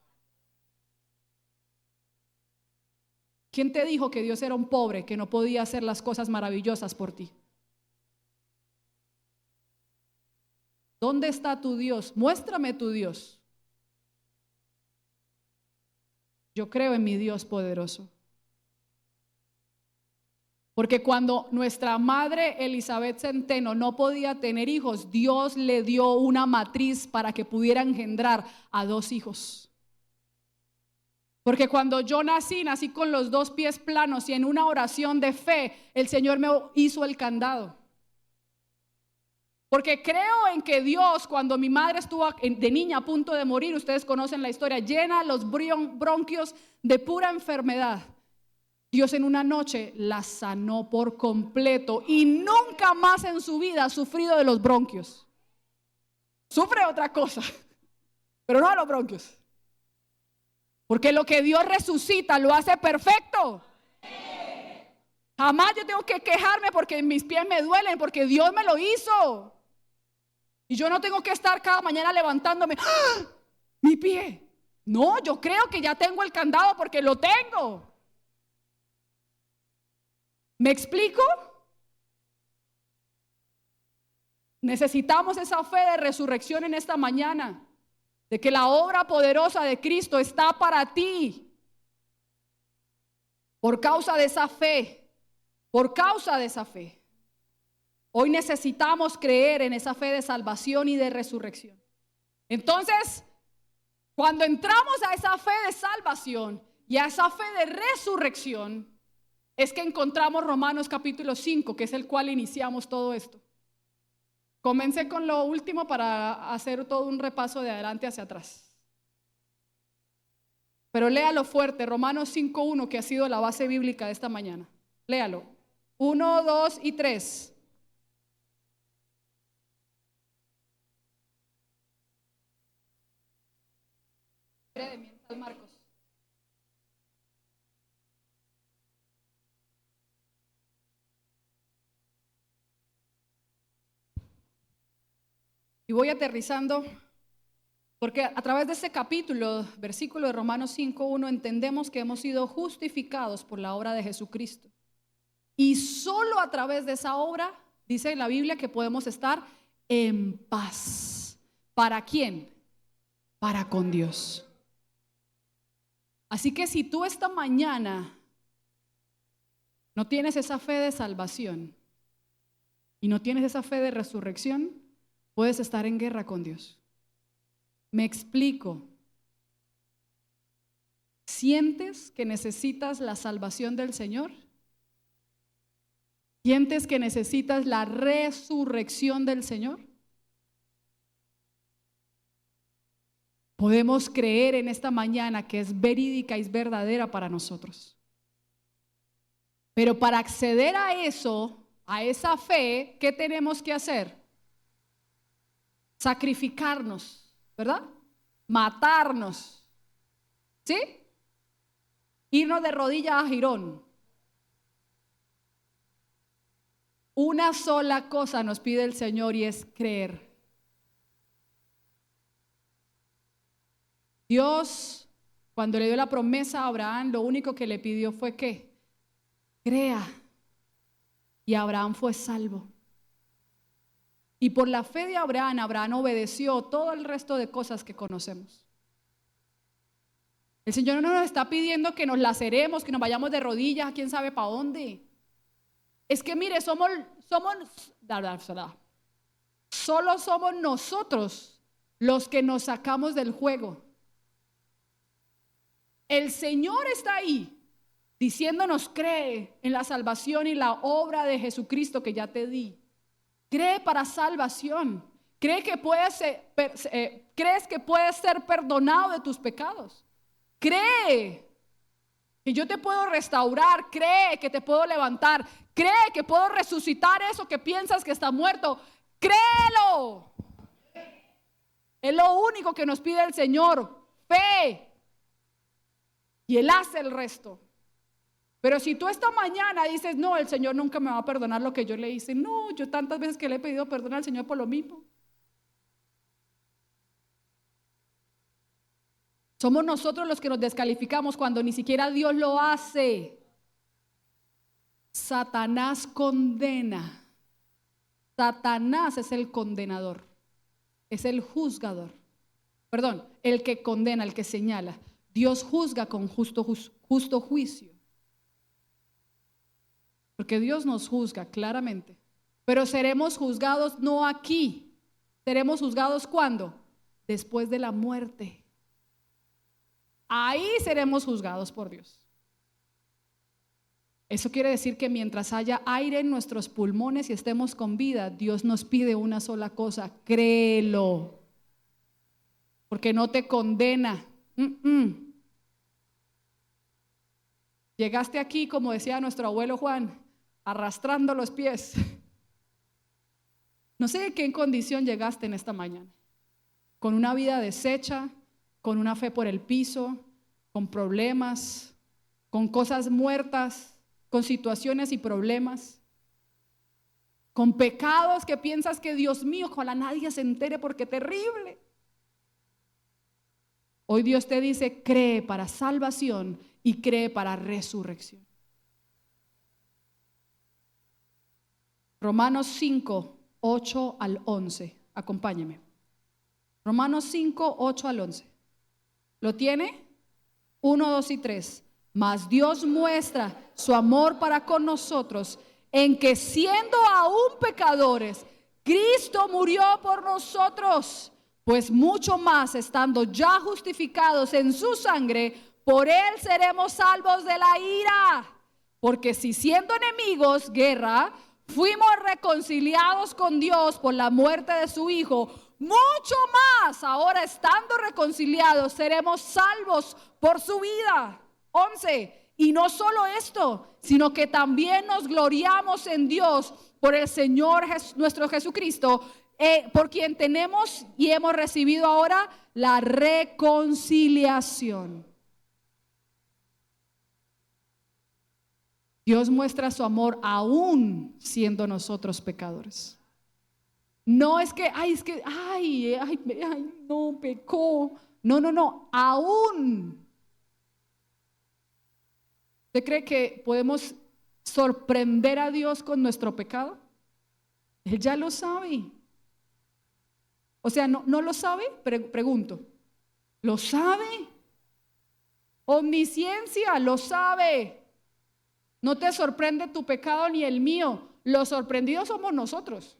¿Quién te dijo que Dios era un pobre que no podía hacer las cosas maravillosas por ti? ¿Dónde está tu Dios? Muéstrame tu Dios. Yo creo en mi Dios poderoso. Porque cuando nuestra madre Elizabeth Centeno no podía tener hijos, Dios le dio una matriz para que pudiera engendrar a 2 hijos. Porque cuando yo nací con los 2 pies planos y en una oración de fe, el Señor me hizo el candado. Porque creo en que Dios, cuando mi madre estuvo de niña a punto de morir, ustedes conocen la historia, llena los bronquios de pura enfermedad, Dios en una noche la sanó por completo y nunca más en su vida ha sufrido de los bronquios. Sufre otra cosa, pero no de los bronquios. Porque lo que Dios resucita lo hace perfecto. Jamás yo tengo que quejarme porque mis pies me duelen, porque Dios me lo hizo. Y yo no tengo que estar cada mañana levantándome, ¡ah! Mi pie. No, yo creo que ya tengo el candado porque lo tengo. ¿Me explico? Necesitamos esa fe de resurrección en esta mañana, de que la obra poderosa de Cristo está para ti. Por causa de esa fe, por causa de esa fe. Hoy necesitamos creer en esa fe de salvación y de resurrección. Entonces, cuando entramos a esa fe de salvación y a esa fe de resurrección, es que encontramos Romanos capítulo 5, que es el cual iniciamos todo esto. Comencé con lo último para hacer todo un repaso de adelante hacia atrás. Pero léalo fuerte, Romanos 5:1, que ha sido la base bíblica de esta mañana. Léalo. 1, 2 y 3. De Marcos. Y voy aterrizando, porque a través de este capítulo, versículo de Romanos 5:1, entendemos que hemos sido justificados por la obra de Jesucristo. Y solo a través de esa obra, dice la Biblia, que podemos estar en paz. ¿Para quién? Para con Dios. Así que si tú esta mañana no tienes esa fe de salvación y no tienes esa fe de resurrección, puedes estar en guerra con Dios. Me explico. ¿Sientes que necesitas la salvación del Señor? ¿Sientes que necesitas la resurrección del Señor? podemos creer en esta mañana que es verídica y es verdadera para nosotros. Pero para acceder a eso, a esa fe, ¿qué tenemos que hacer? Sacrificarnos, ¿verdad? Matarnos, ¿sí? Irnos de rodillas a jirón. Una sola cosa nos pide el Señor y es creer. Dios, cuando le dio la promesa a Abraham, lo único que le pidió fue que crea. Y Abraham fue salvo. Y por la fe de Abraham, Abraham obedeció todo el resto de cosas que conocemos. El Señor no nos está pidiendo que nos laceremos, que nos vayamos de rodillas a quién sabe para dónde. Es que mire, solo somos nosotros los que nos sacamos del juego. El Señor está ahí diciéndonos: cree en la salvación y la obra de Jesucristo que ya te di. Cree para salvación. Crees que puedes ser perdonado de tus pecados. Cree que yo te puedo restaurar. Cree que te puedo levantar. Cree que puedo resucitar eso que piensas que está muerto. Créelo. Es lo único que nos pide el Señor. Fe. Y Él hace el resto. Pero si tú esta mañana dices: no, el Señor nunca me va a perdonar lo que yo le hice. No, yo tantas veces que le he pedido perdón al Señor por lo mismo. Somos nosotros los que nos descalificamos cuando ni siquiera Dios lo hace. Satanás condena. Satanás es el condenador. Es el juzgador. Perdón, el que condena, el que señala. Dios juzga con justo juicio. Porque Dios nos juzga claramente. Pero seremos juzgados no aquí. Seremos juzgados ¿cuándo? Después de la muerte. Ahí seremos juzgados por Dios. Eso quiere decir que mientras haya aire en nuestros pulmones y estemos con vida, Dios nos pide una sola cosa: créelo. Porque no te condena. Llegaste aquí, como decía nuestro abuelo Juan, arrastrando los pies. No sé en qué condición llegaste en esta mañana. Con una vida deshecha, con una fe por el piso, con problemas, con cosas muertas, con situaciones y problemas, con pecados que piensas que Dios mío, ojalá nadie se entere porque terrible. Hoy Dios te dice: cree para salvación y cree para resurrección. Romanos 5, 8 al 11. Acompáñeme. Romanos 5, 8 al 11. ¿Lo tiene? 1, 2 y 3. Mas Dios muestra su amor para con nosotros en que, siendo aún pecadores, Cristo murió por nosotros. Pues mucho más, estando ya justificados en su sangre, por Él seremos salvos de la ira. Porque si siendo enemigos, guerra, fuimos reconciliados con Dios por la muerte de su Hijo, mucho más, ahora estando reconciliados, seremos salvos por su vida. 11. Y no solo esto, sino que también nos gloriamos en Dios por el Señor nuestro Jesucristo, por quien tenemos y hemos recibido ahora la reconciliación. Dios muestra su amor aún siendo nosotros pecadores. No es que, no, pecó. No, aún. ¿Usted cree que podemos sorprender a Dios con nuestro pecado? Él ya lo sabe. O sea, ¿no lo sabe? Pregunto. ¿Lo sabe? Omnisciencia, lo sabe. No te sorprende tu pecado ni el mío. Los sorprendidos somos nosotros.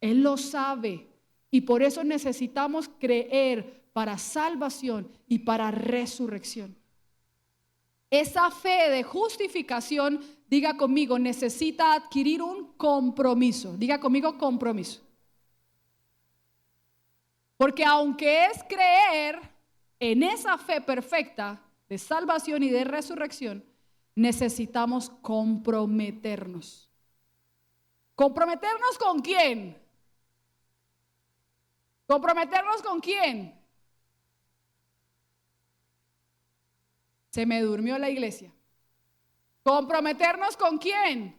Él lo sabe. Y por eso necesitamos creer para salvación y para resurrección. Esa fe de justificación, diga conmigo, necesita adquirir un compromiso. Diga conmigo, compromiso. Porque aunque es creer en esa fe perfecta de salvación y de resurrección, necesitamos comprometernos. ¿Comprometernos con quién? ¿Comprometernos con quién? Se me durmió la iglesia. ¿Comprometernos con quién?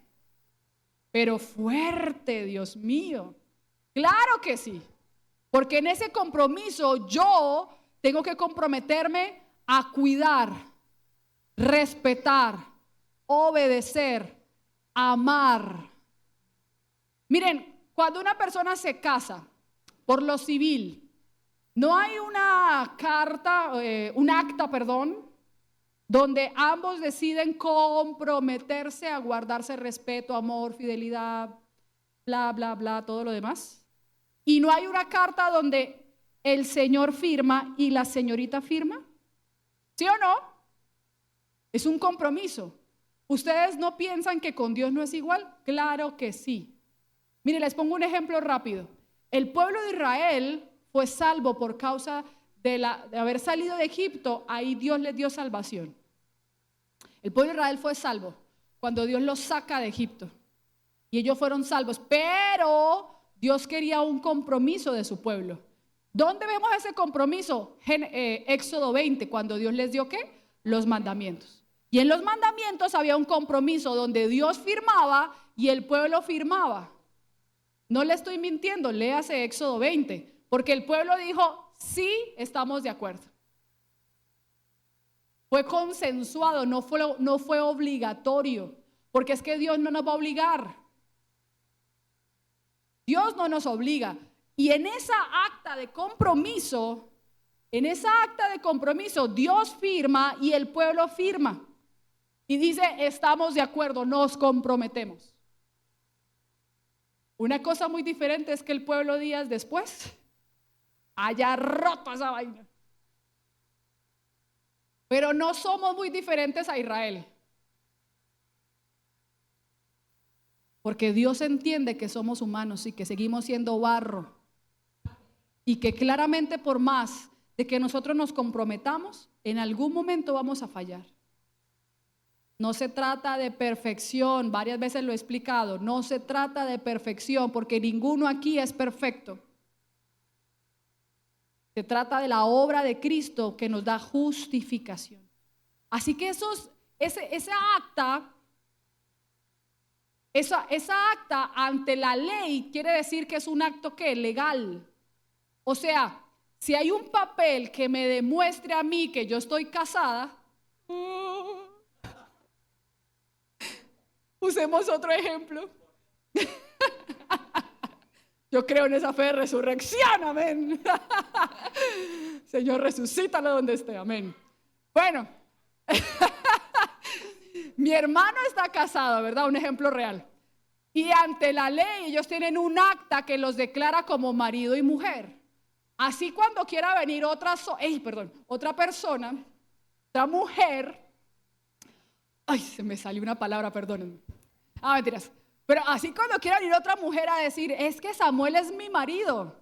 Pero fuerte, Dios mío. Claro que sí. Porque en ese compromiso yo tengo que comprometerme a cuidar, respetar, obedecer, amar. Miren, cuando una persona se casa por lo civil, no hay una carta, un acta, donde ambos deciden comprometerse a guardarse respeto, amor, fidelidad, bla, bla, bla, todo lo demás. Y no hay una carta donde el señor firma y la señorita firma. ¿Sí o no? Es un compromiso. ¿Ustedes no piensan que con Dios no es igual? Claro que sí. Mire, les pongo un ejemplo rápido. El pueblo de Israel fue salvo por causa de haber salido de Egipto. Ahí Dios les dio salvación. El pueblo de Israel fue salvo cuando Dios los saca de Egipto. Y ellos fueron salvos. Pero Dios quería un compromiso de su pueblo. ¿Dónde vemos ese compromiso? Éxodo 20, cuando Dios les dio ¿qué? Los mandamientos. Y en los mandamientos había un compromiso donde Dios firmaba y el pueblo firmaba. No le estoy mintiendo, léase Éxodo 20, porque el pueblo dijo, sí, estamos de acuerdo. Fue consensuado, no fue obligatorio, porque es que Dios no nos va a obligar. Dios no nos obliga. Y en esa acta de compromiso, Dios firma y el pueblo firma. Y dice, estamos de acuerdo, nos comprometemos. Una cosa muy diferente es que el pueblo días después haya roto esa vaina. Pero no somos muy diferentes a Israel. Porque Dios entiende que somos humanos y que seguimos siendo barro. Y que claramente por más de que nosotros nos comprometamos, en algún momento vamos a fallar. No se trata de perfección, varias veces lo he explicado, no se trata de perfección porque ninguno aquí es perfecto. Se trata de la obra de Cristo que nos da justificación. Así que esa acta ante la ley quiere decir que es un acto ¿qué? Legal. O sea, si hay un papel que me demuestre a mí que yo estoy casada, usemos otro ejemplo. Yo creo en esa fe de resurrección, amén. Señor, resucítalo donde esté, amén. Bueno, mi hermano está casado, ¿verdad? Un ejemplo real. Y ante la ley ellos tienen un acta que los declara como marido y mujer. Así cuando quiera venir otra persona, otra mujer, ay, se me salió una palabra, perdónenme. Mentiras. Pero así cuando quiera venir otra mujer a decir, es que Samuel es mi marido,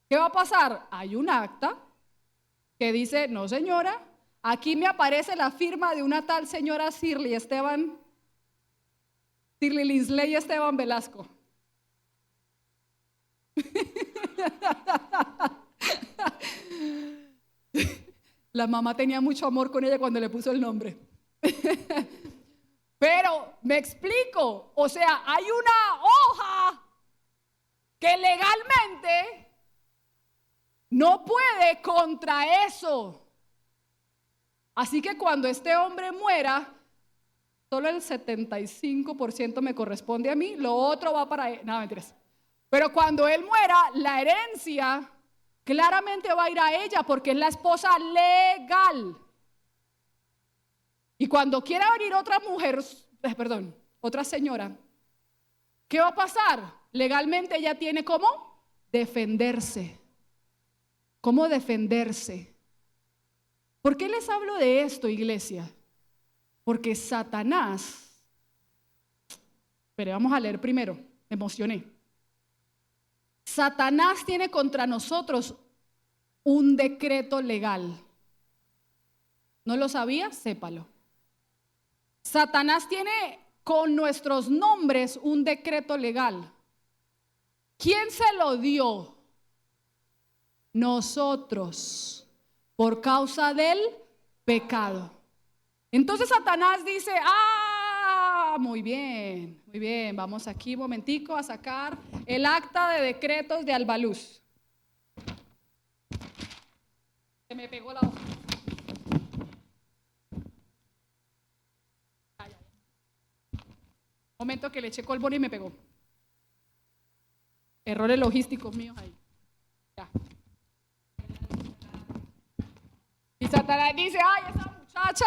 ¿qué va a pasar? Hay un acta que dice, no señora, aquí me aparece la firma de una tal señora Shirley Linsley Esteban Velasco. La mamá tenía mucho amor con ella cuando le puso el nombre. Pero me explico, o sea, hay una hoja que legalmente no puede contra eso. Así que cuando este hombre muera, solo el 75% me corresponde a mí, lo otro va para él. No, mentiras. Pero cuando él muera, la herencia claramente va a ir a ella porque es la esposa legal. Y cuando quiera venir otra mujer, otra señora, ¿qué va a pasar? Legalmente ella tiene ¿cómo? Defenderse. ¿Cómo defenderse? ¿Por qué les hablo de esto, iglesia? Porque Satanás, pero vamos a leer primero, me emocioné. Satanás tiene contra nosotros un decreto legal. ¿No lo sabía? Sépalo. Satanás tiene con nuestros nombres un decreto legal. ¿Quién se lo dio? Nosotros, por causa del pecado. Entonces Satanás dice, muy bien, vamos aquí un momentico a sacar el acta de decretos de Albaluz. Se me pegó la hoja. Momento que le eché colbón y me pegó. Errores logísticos míos ahí. Ya. Y Satanás dice, esa muchacha,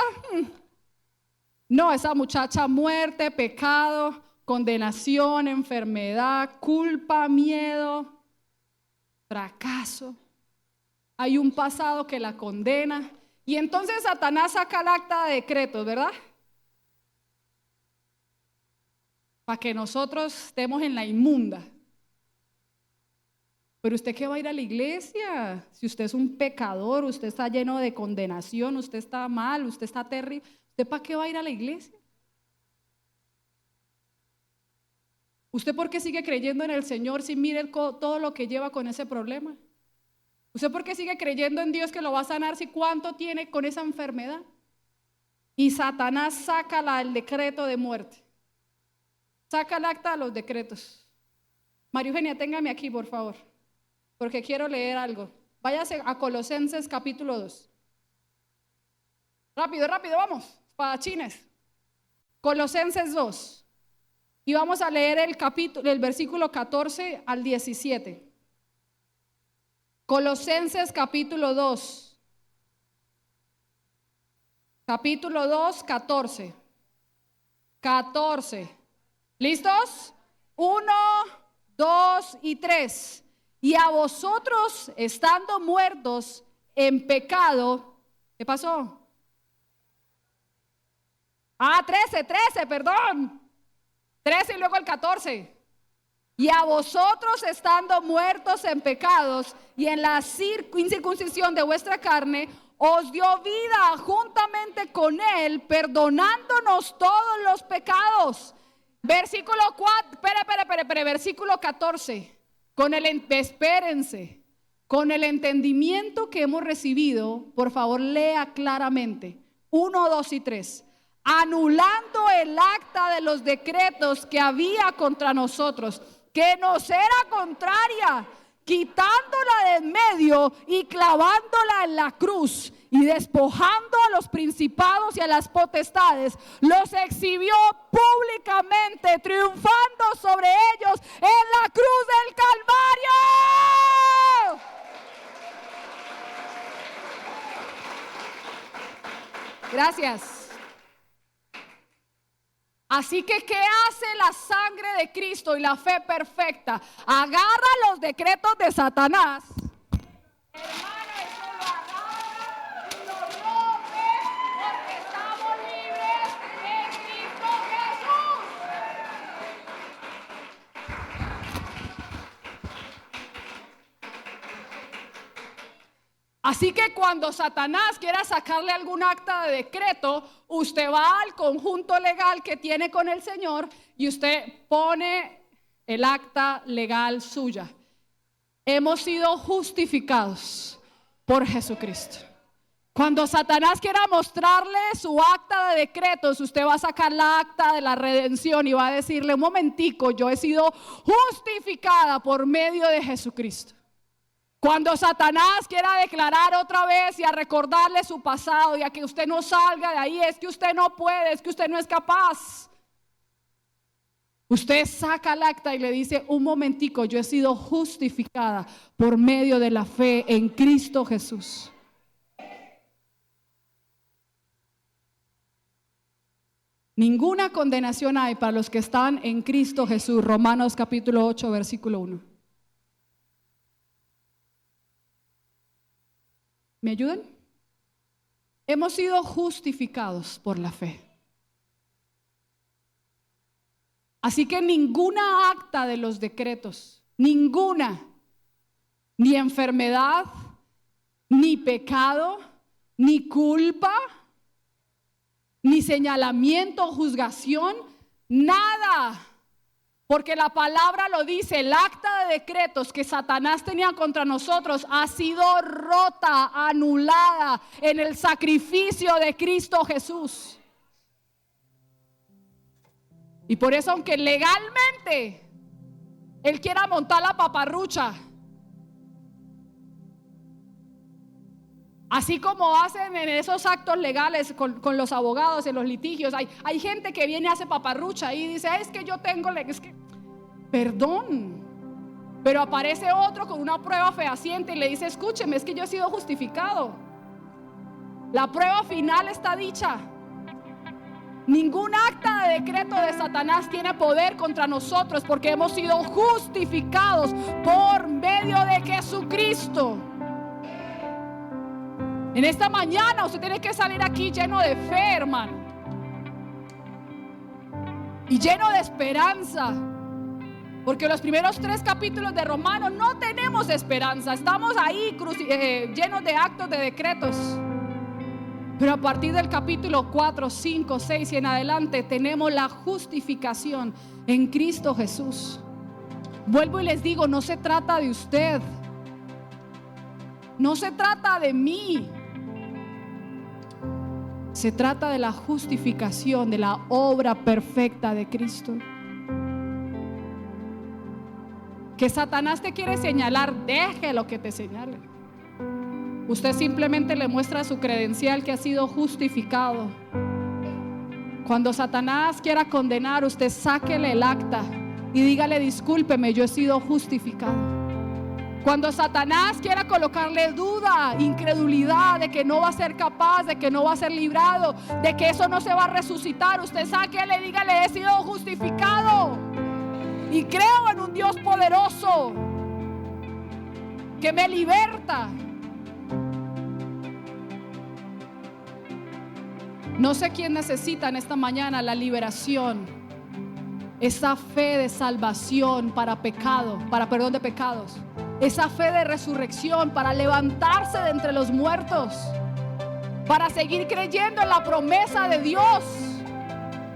no, esa muchacha, muerte, pecado, condenación, enfermedad, culpa, miedo, fracaso. Hay un pasado que la condena. Y entonces Satanás saca el acta de decretos, ¿verdad? Para que nosotros estemos en la inmunda. Pero usted ¿qué va a ir a la iglesia? Si usted es un pecador, usted está lleno de condenación, usted está mal, usted está terrible, ¿usted para qué va a ir a la iglesia? ¿Usted por qué sigue creyendo en el Señor si mire todo lo que lleva con ese problema? ¿Usted por qué sigue creyendo en Dios que lo va a sanar si cuánto tiene con esa enfermedad? Y Satanás saca el decreto de muerte. Saca el acta de los decretos. María Eugenia, téngame aquí, por favor, porque quiero leer algo. Váyase a Colosenses capítulo 2. Rápido, vamos, espadachines. Colosenses 2. Y vamos a leer el versículo 14 al 17. Colosenses capítulo 2. Capítulo 2, 14. 14. ¿Listos? 1, 2 y 3. Y a vosotros, estando muertos en pecado, ¿qué pasó? 13, perdón. 13 y luego el 14. Y a vosotros, estando muertos en pecados y en la incircuncisión de vuestra carne, os dio vida juntamente con él, perdonándonos todos los pecados. Versículo 4, versículo 14. Espérense. Con el entendimiento que hemos recibido, por favor lea claramente. 1, 2 y 3. Anulando el acta de los decretos que había contra nosotros, que nos era contraria, quitándola de en medio y clavándola en la cruz, y despojando a los principados y a las potestades, los exhibió públicamente, triunfando sobre ellos en la cruz del Calvario. Gracias. Así que, ¿qué hace la sangre de Cristo y la fe perfecta? Agarra los decretos de Satanás. Hermano, eso lo agarra y lo rompe, porque estamos libres en Cristo Jesús. Así que cuando Satanás quiera sacarle algún acta de decreto, usted va al conjunto legal que tiene con el Señor y usted pone el acta legal suya. Hemos sido justificados por Jesucristo. Cuando Satanás quiera mostrarle su acta de decretos, usted va a sacar la acta de la redención y va a decirle, un momentico, yo he sido justificada por medio de Jesucristo. Cuando Satanás quiera declarar otra vez y a recordarle su pasado y a que usted no salga de ahí, es que usted no puede, es que usted no es capaz, usted saca el acta y le dice, un momentico, yo he sido justificada por medio de la fe en Cristo Jesús. Ninguna condenación hay para los que están en Cristo Jesús. Romanos capítulo 8, versículo 1. ¿Me ayudan? Hemos sido justificados por la fe. Así que ninguna acta de los decretos, ninguna ni enfermedad, ni pecado, ni culpa, ni señalamiento, juzgación, nada. Porque la palabra lo dice, el acta de decretos que Satanás tenía contra nosotros ha sido rota, anulada en el sacrificio de Cristo Jesús. Y por eso, aunque legalmente Él quiera montar la paparrucha, así como hacen en esos actos legales con los abogados en los litigios, hay gente que viene y hace paparrucha y dice, es que yo tengo, es que, perdón, pero aparece otro con una prueba fehaciente y le dice, escúcheme, es que yo he sido justificado. La prueba final está dicha. Ningún acta de decreto de Satanás tiene poder contra nosotros porque hemos sido justificados por medio de Jesucristo. En esta mañana usted tiene que salir aquí lleno de fe, hermano, y lleno de esperanza, porque los primeros 3 capítulos de Romanos no tenemos esperanza. Estamos ahí llenos de actos de decretos, pero a partir del capítulo 4, 5, 6 y en adelante tenemos la justificación en Cristo Jesús. Vuelvo y les digo, no se trata de usted, no se trata de mí. Se trata de la justificación, de la obra perfecta de Cristo. Que Satanás te quiere señalar, déjelo que te señale. Usted simplemente le muestra su credencial que ha sido justificado. Cuando Satanás quiera condenar, usted sáquele el acta y dígale, discúlpeme, yo he sido justificado. Cuando Satanás quiera colocarle duda, incredulidad de que no va a ser capaz, de que no va a ser librado, de que eso no se va a resucitar, usted sáquele y dígale, he sido justificado y creo en un Dios poderoso que me liberta. No sé quién necesita en esta mañana la liberación, esa fe de salvación para perdón de pecados. Esa fe de resurrección para levantarse de entre los muertos, para seguir creyendo en la promesa de Dios.